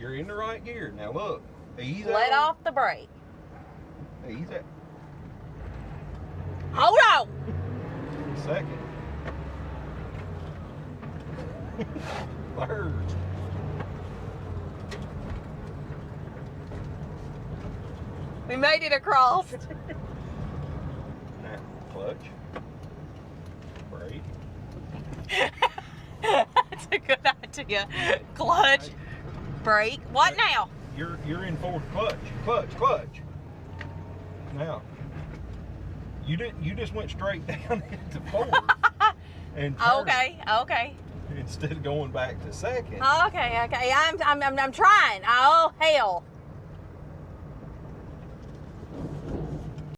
You're in the right gear. Now look. Ease Let out. off the brake. Ease it. Hold on. Second. Third. We made it across. Now, clutch. Brake. That's a good idea. Clutch, brake. What now? You're in fourth. Clutch. Clutch. Now. You just went straight down into fourth. And turned Okay. instead of going back to second. Okay. I'm trying. Oh hell.